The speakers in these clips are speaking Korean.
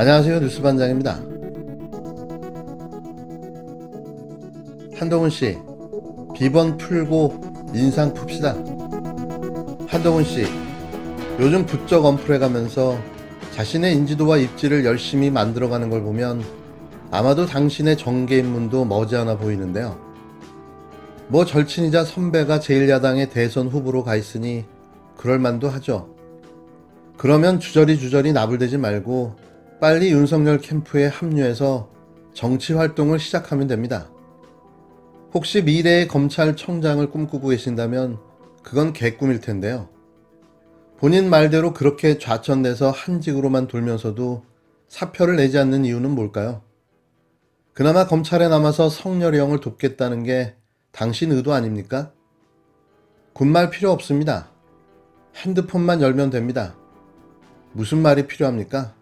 안녕하세요. 뉴스반장입니다. 한동훈씨, 비번 풀고 인상 풉시다. 한동훈씨, 요즘 부쩍 언플해가면서 자신의 인지도와 입지를 열심히 만들어가는 걸 보면 아마도 당신의 정계 입문도 머지않아 보이는데요. 뭐 절친이자 선배가 제1야당의 대선 후보로 가 있으니 그럴만도 하죠. 그러면 주저리 나불대지 말고 빨리 윤석열 캠프에 합류해서 정치 활동을 시작하면 됩니다. 혹시 미래의 검찰청장을 꿈꾸고 계신다면 그건 개꿈일 텐데요. 본인 말대로 그렇게 좌천돼서 한직으로만 돌면서도 사표를 내지 않는 이유는 뭘까요? 그나마 검찰에 남아서 성렬형을 돕겠다는 게 당신 의도 아닙니까? 군말 필요 없습니다. 핸드폰만 열면 됩니다. 무슨 말이 필요합니까?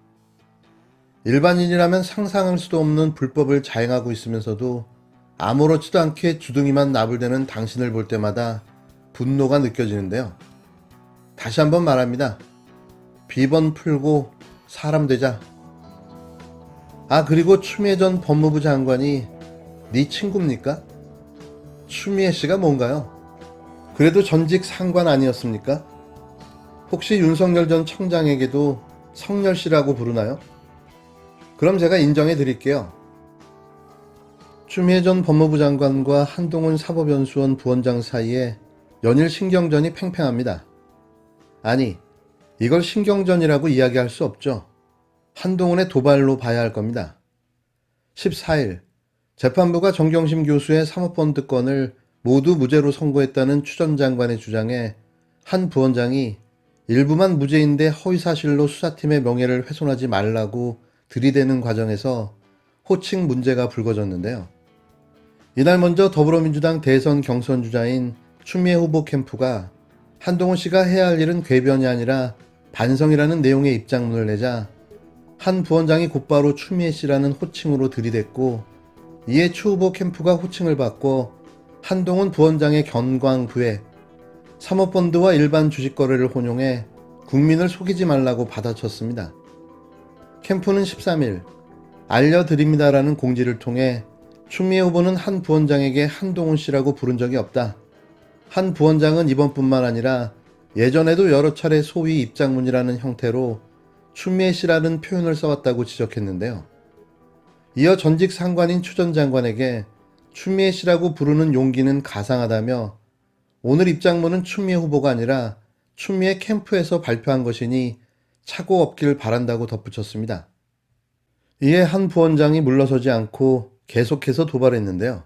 일반인이라면 상상할 수도 없는 불법을 자행하고 있으면서도 아무렇지도 않게 주둥이만 나불대는 당신을 볼 때마다 분노가 느껴지는데요. 다시 한번 말합니다. 비번 풀고 사람 되자. 그리고 추미애 전 법무부 장관이 네 친구입니까? 추미애 씨가 뭔가요? 그래도 전직 상관 아니었습니까? 혹시 윤석열 전 청장에게도 성렬 씨라고 부르나요? 그럼 제가 인정해 드릴게요. 추미애 전 법무부 장관과 한동훈 사법연수원 부원장 사이에 연일 신경전이 팽팽합니다. 아니, 이걸 신경전이라고 이야기할 수 없죠. 한동훈의 도발로 봐야 할 겁니다. 14일, 재판부가 정경심 교수의 사모펀드 건을 모두 무죄로 선고했다는 추 전 장관의 주장에 한 부원장이 일부만 무죄인데 허위사실로 수사팀의 명예를 훼손하지 말라고 들이대는 과정에서 호칭 문제가 불거졌는데요. 이날 먼저 더불어민주당 대선 경선 주자인 추미애 후보 캠프가 한동훈 씨가 해야 할 일은 궤변이 아니라 반성이라는 내용의 입장문을 내자 한 부원장이 곧바로 추미애 씨라는 호칭으로 들이댔고, 이에 추 후보 캠프가 호칭을 바꿔 한동훈 부원장의 견광부에 사모펀드와 일반 주식 거래를 혼용해 국민을 속이지 말라고 받아쳤습니다. 캠프는 13일 알려드립니다라는 공지를 통해 추미애 후보는 한 부원장에게 한동훈 씨라고 부른 적이 없다. 한 부원장은 이번뿐만 아니라 예전에도 여러 차례 소위 입장문이라는 형태로 추미애 씨라는 표현을 써왔다고 지적했는데요. 이어 전직 상관인 추 전 장관에게 추미애 씨라고 부르는 용기는 가상하다며 오늘 입장문은 추미애 후보가 아니라 추미애 캠프에서 발표한 것이니 착오 없길 바란다고 덧붙였습니다. 이에 한 부원장이 물러서지 않고 계속해서 도발했는데요.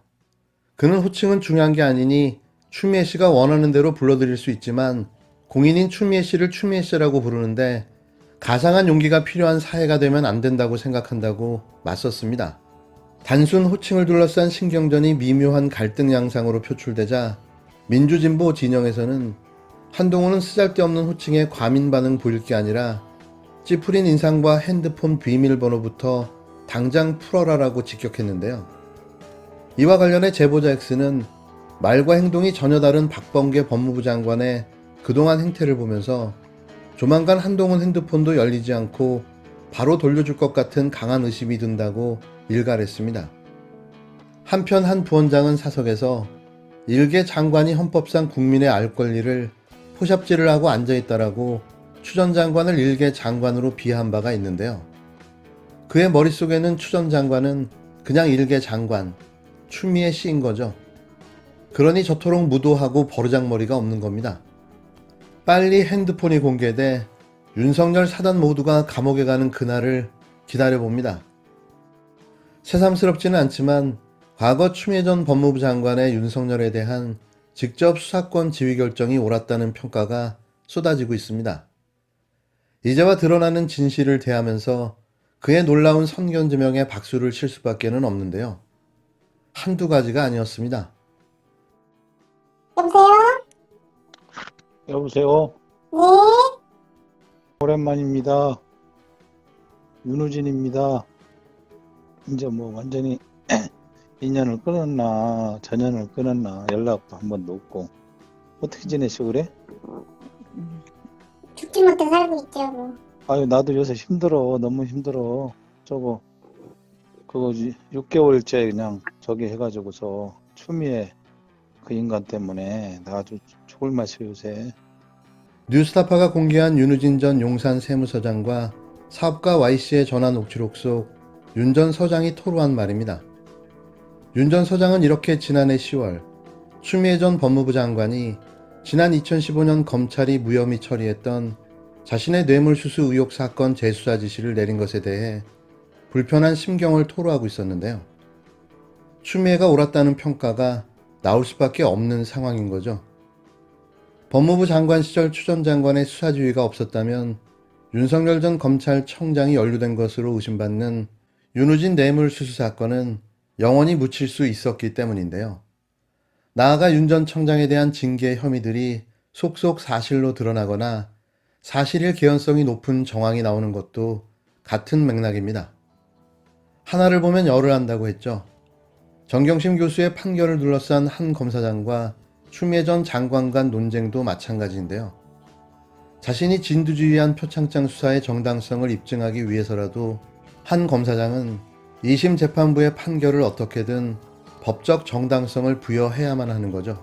그는 호칭은 중요한 게 아니니 추미애 씨가 원하는 대로 불러드릴 수 있지만 공인인 추미애 씨를 추미애 씨라고 부르는데 가상한 용기가 필요한 사회가 되면 안 된다고 생각한다고 맞섰습니다. 단순 호칭을 둘러싼 신경전이 미묘한 갈등 양상으로 표출되자 민주진보 진영에서는 한동훈은 쓰잘데없는 호칭에 과민 반응 보일 게 아니라 찌푸린 인상과 핸드폰 비밀번호부터 당장 풀어라라고 직격했는데요. 이와 관련해 제보자 X는 말과 행동이 전혀 다른 박범계 법무부 장관의 그동안 행태를 보면서 조만간 한동훈 핸드폰도 열리지 않고 바로 돌려줄 것 같은 강한 의심이 든다고 일갈했습니다. 한편 한 부원장은 사석에서 일개 장관이 헌법상 국민의 알 권리를 포샵질을 하고 앉아있다라고 추 전 장관을 일개 장관으로 비하한 바가 있는데요. 그의 머릿속에는 추 전 장관은 그냥 일개 장관, 추미애 씨인 거죠. 그러니 저토록 무도하고 버르장머리가 없는 겁니다. 빨리 핸드폰이 공개돼 윤석열 사단 모두가 감옥에 가는 그날을 기다려봅니다. 새삼스럽지는 않지만 과거 추미애 전 법무부 장관의 윤석열에 대한 직접 수사권 지휘 결정이 옳았다는 평가가 쏟아지고 있습니다. 이제와 드러나는 진실을 대하면서 그의 놀라운 선견지명에 박수를 칠 수밖에는 없는데요. 한두 가지가 아니었습니다. 여보세요? 여보세요. 네? 오랜만입니다. 윤우진입니다. 이제 뭐 완전히 인연을 끊었나 전연을 끊었나 연락도 한 번도 없고 어떻게 지내시고 그래? 죽지 못해 살고 있죠, 뭐. 아유 나도 요새 힘들어. 너무 힘들어. 저거 그거 6개월째 그냥 저기 해가지고서 추미애 그 인간 때문에 나 아주 죽을 맛이에요 요새. 뉴스타파가 공개한 윤우진 전 용산 세무서장과 사업가 Y씨의 전화 녹취록 속 윤 전 서장이 토로한 말입니다. 윤 전 서장은 이렇게 지난해 10월 추미애 전 법무부 장관이 지난 2015년 검찰이 무혐의 처리했던 자신의 뇌물수수 의혹 사건 재수사 지시를 내린 것에 대해 불편한 심경을 토로하고 있었는데요. 추미애가 옳았다는 평가가 나올 수밖에 없는 상황인 거죠. 법무부 장관 시절 추 전 장관의 수사 지휘가 없었다면 윤석열 전 검찰청장이 연루된 것으로 의심받는 윤우진 뇌물수수 사건은 영원히 묻힐 수 있었기 때문인데요. 나아가 윤 전 청장에 대한 징계 혐의들이 속속 사실로 드러나거나 사실일 개연성이 높은 정황이 나오는 것도 같은 맥락입니다. 하나를 보면 열을 한다고 했죠. 정경심 교수의 판결을 둘러싼 한 검사장과 추미애 전 장관 간 논쟁도 마찬가지인데요. 자신이 진두지휘한 표창장 수사의 정당성을 입증하기 위해서라도 한 검사장은 2심 재판부의 판결을 어떻게든 법적 정당성을 부여해야만 하는 거죠.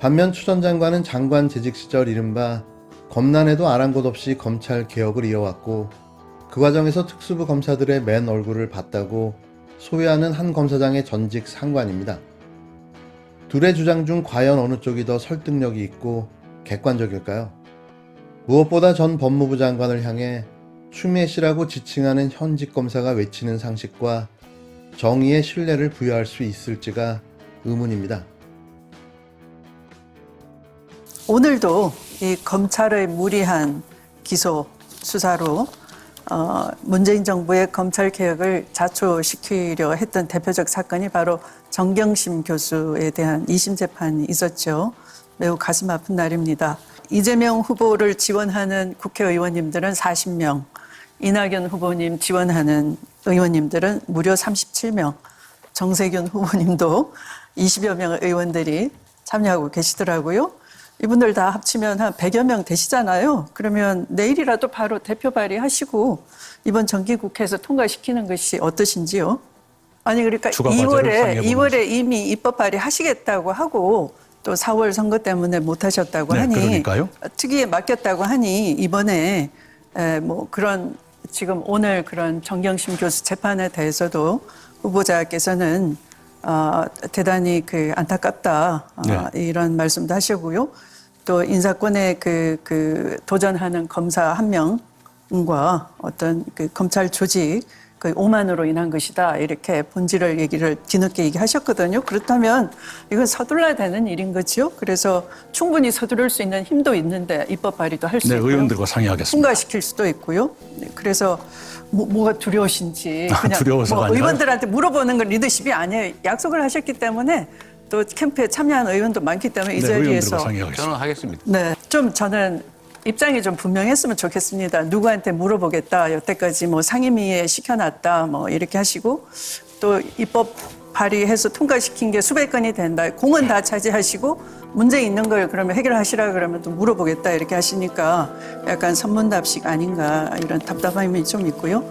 반면 추 전 장관은 장관 재직 시절 이른바 검난에도 아랑곳 없이 검찰 개혁을 이어왔고 그 과정에서 특수부 검사들의 맨 얼굴을 봤다고 소외하는 한 검사장의 전직 상관입니다. 둘의 주장 중 과연 어느 쪽이 더 설득력이 있고 객관적일까요? 무엇보다 전 법무부 장관을 향해 추미애 씨라고 지칭하는 현직 검사가 외치는 상식과 정의의 신뢰를 부여할 수 있을지가 의문입니다. 오늘도 이 검찰의 무리한 기소 수사로 문재인 정부의 검찰 개혁을 자초시키려 했던 대표적 사건이 바로 정경심 교수에 대한 2심 재판이 있었죠. 매우 가슴 아픈 날입니다. 이재명 후보를 지원하는 국회의원님들은 40명, 이낙연 후보님 지원하는 의원님들은 무려 37명, 정세균 후보님도 20여 명의 의원들이 참여하고 계시더라고요. 이분들 다 합치면 한 100여 명 되시잖아요. 그러면 내일이라도 바로 대표 발의하시고 이번 정기국회에서 통과시키는 것이 어떠신지요? 아니 그러니까 2월에 이미 입법 발의하시겠다고 하고 또 4월 선거 때문에 못 하셨다고 하니 그러니까요. 특위에 맡겼다고 하니 이번에 뭐 그런 지금 오늘 그런 정경심 교수 재판에 대해서도 후보자께서는 대단히 그 안타깝다 이런 말씀도 하시고요. 또 인사권에 그 도전하는 검사 한 명과 어떤 그 검찰 조직 그 오만으로 인한 것이다 이렇게 본질을 얘기를 뒤늦게 얘기하셨거든요. 그렇다면 이건 서둘러야 되는 일인 거죠. 그래서 충분히 서두를 수 있는 힘도 있는데 입법 발의도 할 수 있고요. 의원들과 상의하겠습니다. 통과시킬 수도 있고요. 그래서 뭐가 두려우신지 그냥 두려워서가 아니라 의원들한테 물어보는 건 리더십이 아니에요. 약속을 하셨기 때문에 또 캠프에 참여한 의원도 많기 때문에 이 자리에서 의원들과 상의하겠습니다. 저는 하겠습니다. 네, 좀 저는 입장이 좀 분명했으면 좋겠습니다. 누구한테 물어보겠다. 여태까지 뭐 상임위에 시켜놨다. 뭐 이렇게 하시고 또 입법 발의해서 통과시킨 게 수백 건이 된다. 공은 다 차지하시고 문제 있는 걸 그러면 해결하시라 그러면 또 물어보겠다 이렇게 하시니까 약간 선문답식 아닌가 이런 답답함이 좀 있고요.